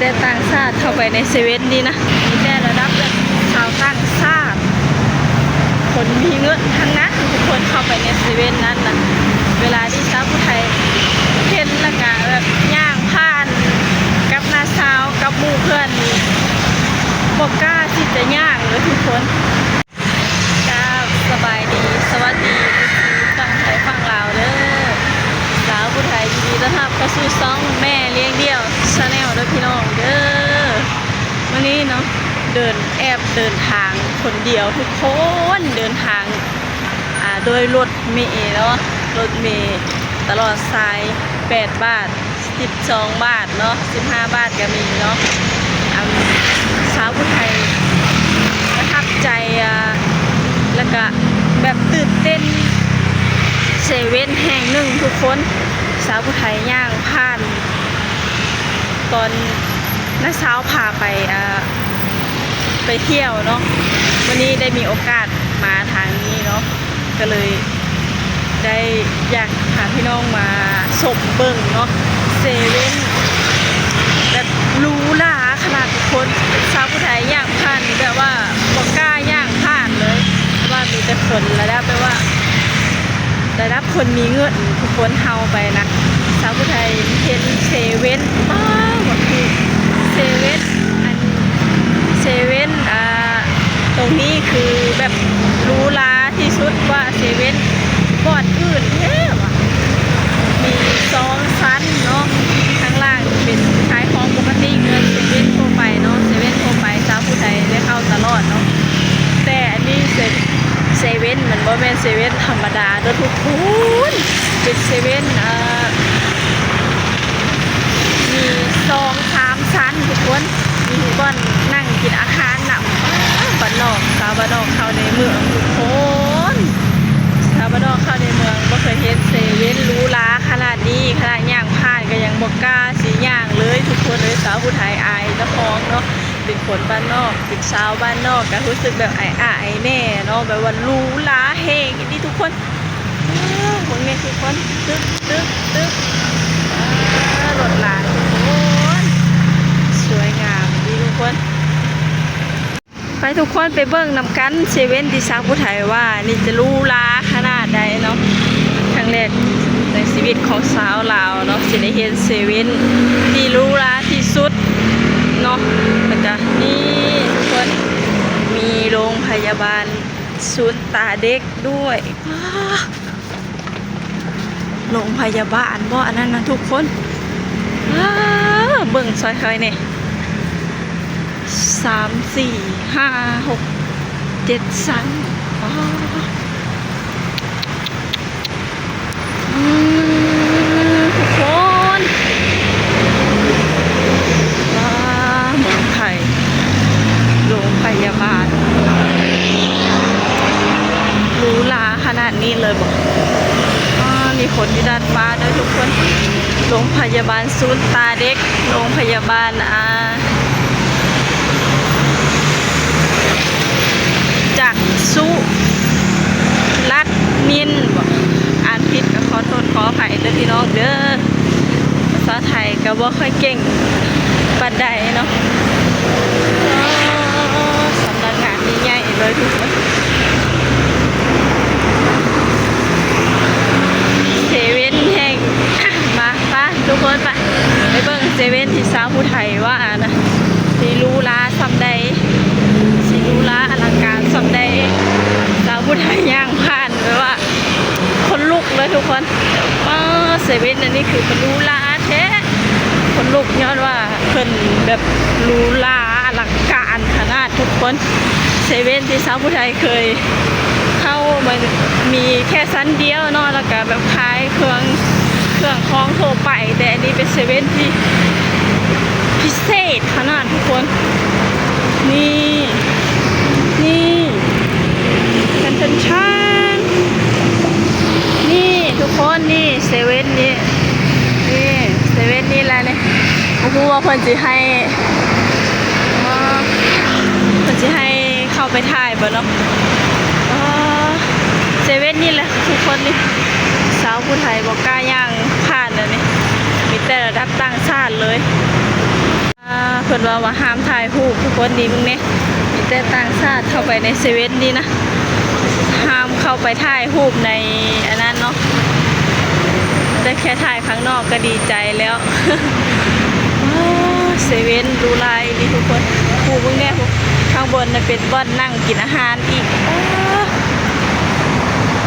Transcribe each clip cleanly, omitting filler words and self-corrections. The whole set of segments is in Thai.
แต่ต่างชาติเข้าไปในเซเว่นนี่นะมีแต่ระดับแบบชาวต่างชาติคนมีเงินทั้งนั้นทุกคนเข้าไปในเซเว่นนั้นนะเวลาที่ชาวผู้ไทยเห็นละกะแบบย่างผ่านกับน้าสาวกับหมู่เพื่อนนี่บอกกล้าที่จะย่างเลยทุกคนสบายดีสวัสดีฝั่งไทยฝั่งลาวเด้อสาวผู้ไทยยินดีต้อนรับเข้าสู่ช่องแม่เลี้ยงเดี่ยวชาแนลด้วยพี่น้องเด้อวันนี้เนาะเดินทางคนเดียวทุกคนเดินทางโดยรถเมล์เนาะรถเมล์ตลอดสาย8 บาท12 บาทเนาะ15 บาทก็มีเนาะสาวผู้ไทยประทับใจแล้วก็แบบตื่นเต้นเซเว่นแห่งหนึ่งทุกคนสาวผู้ไทยย่างผ่านตอนน้าสาวพาไปเที่ยวเนาะวันนี้ได้มีโอกาสมาทางนี้เนาะก็เลยได้อยากพาพี่น้องมาชมเบิ่งเนาะเซเว่นแบบหรูหราขนาดทุกคนสาวผู้ไทยย่างผ่านแบบว่าบอกกล้าย่างผ่านเลยว่ามีแต่คนระดับแบบว่าระดับคนมีเงินทุกคนเฮาไปนะสาวผู้ไทยเห็นเซเว่นป้าหมดคือเซเว่นตรงนี้คือแบบหรูหราที่สุดว่าเซเว่นบ่อนอื่นแท้ว่ะมี2 ชั้นเนาะข้างล่างเป็นขายของปกติเงินเซเว่นทั่วไปเนาะเซเว่นทั่วไปสาวผู้ไทยได้เข้าตลอดเนาะแต่อันนี้เซเว่นมันบ่แม่นเซเว่นธรรมดาเด้อทุกคนเป็นเซเว่นมี2-3 ชั้นทุกคนมีบ่อนนั่งกินอาหารหนักบ้านนอกชาวบ้านนอกเข้าในเมืองทุกคนชาวบ้านนอกเข้าในเมืองบ่เคยเห็นเซเว่นหรูหราขนาดนี้ขนาดย่างผ่านก็ยังบ่กล้าสิย่างเลยทุกคนเลยสาวผู้ไทยอายเจ้าของเนาะเป็นคนบ้านนอกเป็นชาวบ้านนอกก็รู้สึกแบบอายแน่เนาะแบบว่าหรูหราเฮงนี่ทุกคนพวกนี้ทุกคนตึ๊กรถลาทุกคนสวยงามดีทุกคนไปทุกคนไปเบิ่งนำกันเซเว่นที่สาวผู้ไทยว่านี่จะหรูหราขนาดใดเนาะครั้งแรกในชีวิตของสาวลาวเนาะสิได้เห็นเซเว่นที่หรูหราที่สุดเนาะแล้วก็นี่ทุกคนมีโรงพยาบาลศูนย์ตาเด็กด้วยโรงพยาบาลบ่อันนั้นนะทุกคนเบิ่งซอยใครเนี่ย3 4 5 6 7 ชั้นทุกคนเมืองไทยโรงพยาบาลหรูหราขนาดนี้เลยบอกมีคนที่ด้านฟ้าด้วยทุกคนโรงพยาบาลศูนย์ตาเด็กโรงพยาบาลจากสุรัตนินบอกอ่านผิดก็ขอโทษขออภัยเด้อพี่น้องเด้อภาษาไทยก็บ่ค่อยเก่งปานใดเนาะสำนักงานใหญ่ๆเลยทุกคนเซเว่นแห่งมาป่ะทุกคนไปเบิ่งเซเว่นที่สาวผู้ไทยว่านะสีหรูหราสำใดสีหรูหราอลังการสำใดสาวผู้ไทยย่างผ่านแบบว่าคนลุกเลยทุกคนเซเว่นอันนี้คือเป็นหรูหราแท้คนลุกย้อนว่าเพิ่นแบบหรูหราอลังการขนาดทุกคนเซเว่นที่สาวผู้ไทยเคยเข้ามันมีแค่ชั้นเดียวเนาะแล้วก็แบบขายเครื่องของทั่วไปแต่อันนี้เป็นเซเว่นที่พิเศษขนาดทุกคนนี่ชันนี่ทุกคนนี่เซเว่นนี่เซเว่นนี่แหละเนี่ยผมพูดว่าคนจะให้เข้าไปถ่ายบ่เนาะเซเว่นนี่แหละทุกคนนี่สาวผู้ไทยบอกกล้าย่างผ่านเลยนี่มีแต่ระดับต่างชาติเลย เพิ่นว่าห้ามถ่ายรูปทุกคนนี่มึงเนี่ยมีแต่ต่างชาติเข้าไปในเซเว่นนี่นะห้ามเข้าไปถ่ายรูปในอันนั้นเนาะได้แค่ถ่ายข้างนอกก็ดีใจแล้ว เซเว่นดูลายนี่ทุกคนผูมึงเนี่ยข้างบนเป็นบ่อนนั่งกินอาหารอีก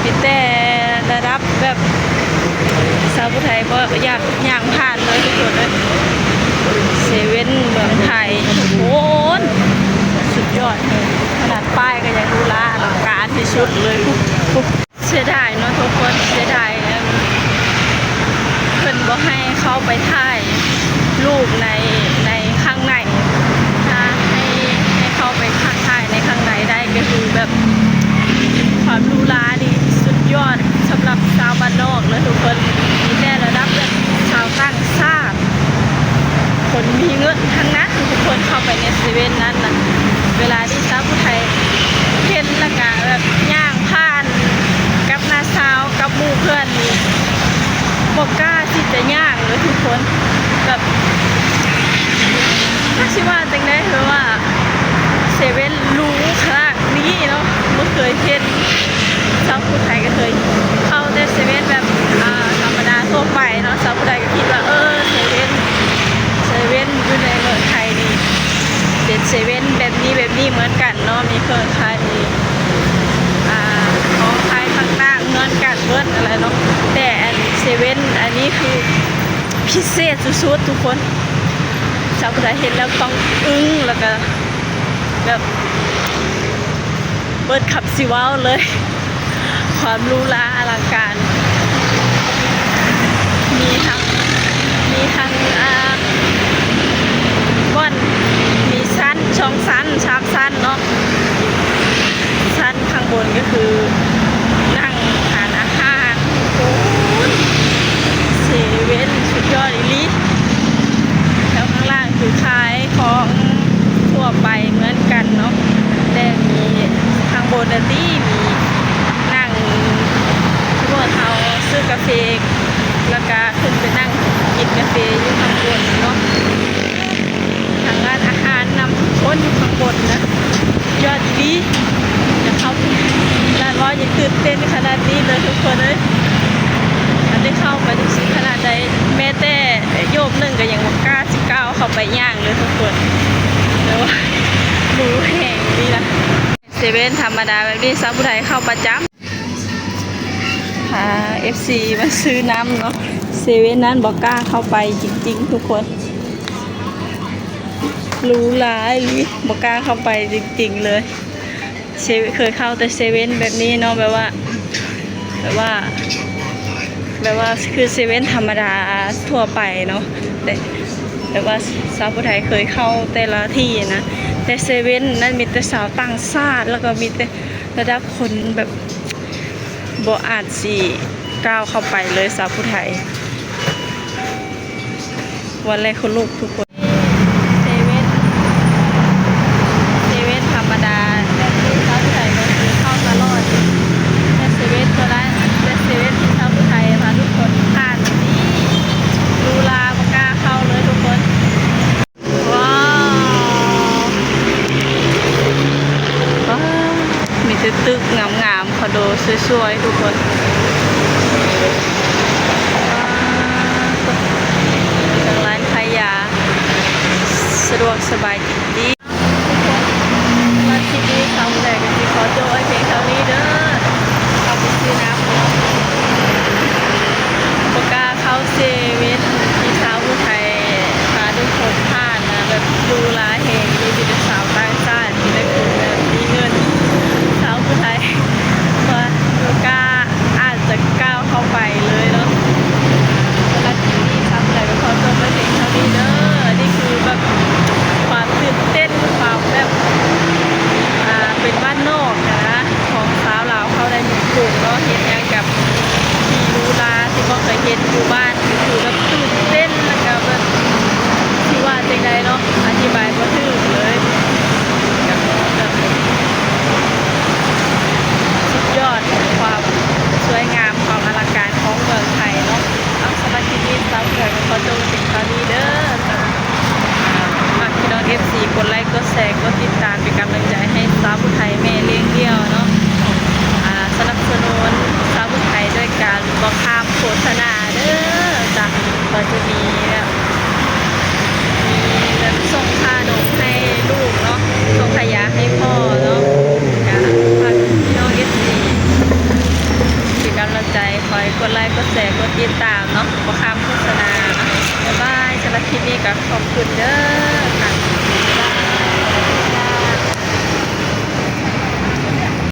มีแต่ระดับแบบสาวผู้ไทยก็อยากย่างผ่านเลยทุกคนเลยเซเว่นเมืองไทยโอ้โหสุดยอดเลยขนาดป้ายก็ยังดูละอลังการที่สุดเลยเสียดายเนาะทุกคนเสียดายเพิ่นบ่ให้เข้าไปถ่ายรูปในข้างในถ้าให้เข้าไปถ่ายในข้างในได้ก็คือแบบความหรูหราดีสุดยอดสำหรับชาวบ้านนอกเลยทุกคนมีแต่ระดับแบบชาวต่างชาติคนมีเงินทั้งนั้นทุกคนเข้าไปในเซเว่นนั้นนะเวลาที่ชาวผู้ไทยเห็นละกะแบบย่างผ่านกับน้าสาวกับหมู่เพื่อนนี่บอกกล้าที่จะย่างเลยทุกคนแบบถ้าชิว่าจังได้คือว่าเซเว่นรู้ขนาดนี้เนาะไม่เคยเห็นชาวผู้ไทยก็เคยเข้าแต่เซเว่นแบบธรรมดาทั่วไปเนาะชาวผู้ไทยก็คิดว่าเซเว่นอยู่ในเมืองไทยนี่เป็นเซเว่นแบบนี้เหมือนกันเนาะมีเครือข่ายของขายต่างๆเหมือนกันเบิดอะไรเนาะแต่เซเว่นอันนี้คือพิเศษสุดๆทุกคนชาวผู้ไทยเห็นแล้วต้องอึ้งแล้วก็แบบเบิดขับสิว้าวเลยความหรูหราอลังการมีทั้งบ่อนมีชั้น2 ชั้น3 ชั้นเนาะชั้นข้างบนก็คือนั่งทานอาหารโอ้เซเว่นสุดยอดอีหลีแล้วข้างล่างคือขายของทั่วไปเหมือนกันเนาะแต่มีข้างบนที่มีนั่งพวกเขาซื้อกาแฟแล้วก็ขึ้นไปนั่งกินกาแฟอยู่ข้างบนเนาะทางร้านอาหารนำทุกคนอยู่ข้างบนนะยอดดีนะครับร้านว่ายังตื่นเต้นขนาดนี้เลยทุกคนเลยอันได้เข้าไปทุกสิ่งขนาดใดแม้แต่โยมหนึ่งก็ยังกล้า19เข้าไปย่างเลยทุกคนแต่ว่าหมูแห้งดีนะเซเว่นธรรมดาแบบนี้สาวผู้ไทยเข้าประจำFC มาซื้อน้ำเนาะเซเว่นนั้นบอกกล้าเข้าไปจริงๆทุกคนรู้หลายบอกกล้าเข้าไปจริงๆเลยเคยเข้าแต่เซเว่นแบบนี้เนาะแบบว่าคือเซเว่นธรรมดาทั่วไปเนาะแต่ว่าสาวผู้ไทยเคยเข้าแต่ละที่นะแต่เซเว่นนั้นมีแต่สาวต่างชาติแล้วก็มีแต่ระดับคนแบบบ่อาจสิก้าวเข้าไปเลยสาวผู้ไทยวันแรกคนลูกทุกคนเซเว่นธรรมดาแบบที่สาวผู้ไทยก็คือเข้าตลอดแต่เซเว่นตัวนั้นแต่เซเว่นที่สาวผู้ไทยพาทุกคนผ่านนี่ดูลาบ่กล้าเข้าเลยทุกคนว้าวมีแต่ตึกงามๆคอนโดสวยๆทุกคนร้านขายยาสะดวกสบายดีมาที่นี่เขาแต่กันที่ขอโจ้ไอเพลงเท่านี้เด้อเอาไปซื้อน้ำปากกาเข้าเซเว่นที่สาวผู้ไทยพาทุกคนผ่านนะแบบดูลาเฮงดูที่เป็นสาวต่างชาติที่ได้คือแบบมีเงินสาวผู้ไทยว่าปากกาอาจจะก้าวเข้าไปเลยเนาะแล้วที่นี่ทำอะไรก็ขอจบไว้เพียงเท่านี้เด้อนี่คือแบบความตื่นเต้นความแบบเป็นบ้านนอกนะของสาวลาวเขาได้หนุ่มกลุ่มเนาะเห็นอย่างกับที่รู้ลาที่ก็เคยเห็นอยู่บ้านก็คือแบบตื่นเต้นแล้วก็แบบที่ว่าจังใดเนาะอธิบายบ่ถูกเลยกับแบบสุดยอดความสวยงามความอลังการของเมืองไทยเนาะเอาสำหรับที่นี้สาวเกิดขอจบถึงตอนนี้เด้อมาพี่น้อง โฆษณาเด้อจ้ะก็จะมีแบบมีเงินส่งค่านมให้ลูกเนาะส่งขยะให้พ่อเนาะจ้ะฝากพี่น้องFCเป็นกำลังใจคอยกดไลค์กดแชร์กดติดตามเนาะบ่ข้ามโฆษณาบ๊ายบายสำหรับคลิปนี้ก็ขอบคุณเด้อ